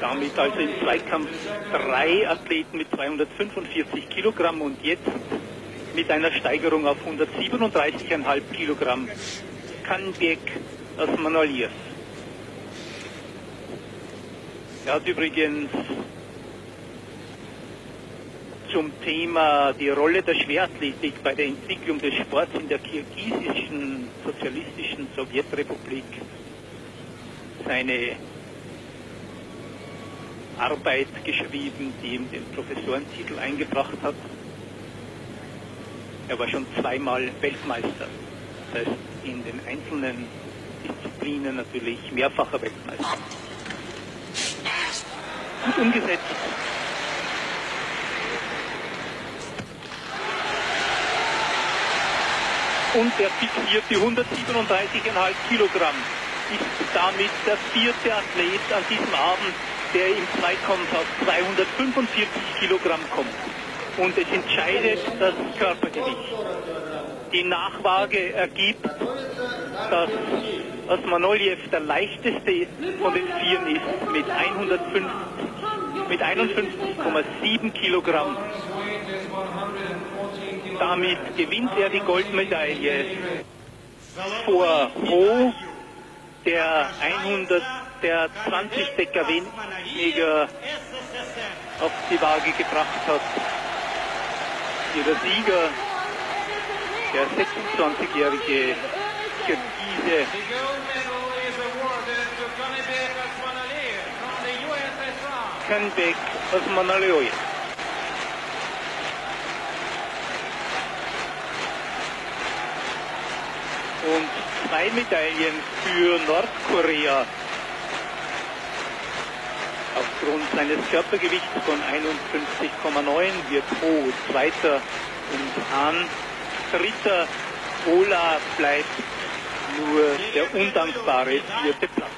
Damit also im Zweikampf 3 Athleten mit 245 Kilogramm und jetzt mit einer Steigerung auf 137,5 Kilogramm. Canbiek Osmanoliev. Er hat übrigens zum Thema die Rolle der Schwerathletik bei der Entwicklung des Sports in der kirgisischen sozialistischen Sowjetrepublik seine Arbeit geschrieben, die ihm den Professorentitel eingebracht hat. Er war schon zweimal Weltmeister, das heißt in den einzelnen Disziplinen natürlich mehrfacher Weltmeister. Gut umgesetzt. Und er fixiert die 137,5 Kilogramm. Ist damit der 4. Athlet an diesem Abend, der im Zweikampf auf 245 Kilogramm kommt. Und es entscheidet das Körpergewicht. Die Nachwaage ergibt, dass Osmanoliev der leichteste von den Vieren ist mit 51,7 Kilogramm. Damit gewinnt er die Goldmedaille vor Ho, der 20 Decker weniger auf die Waage gebracht hat. Ihrer Sieger, der 26-jährige Kirgise Canbiek Osmanoliev. Und 2 Medaillen für Nordkorea. Aufgrund seines Körpergewichts von 51,9 wird Ho Zweiter und Han Dritter. Ola bleibt nur der undankbare 4. Platz.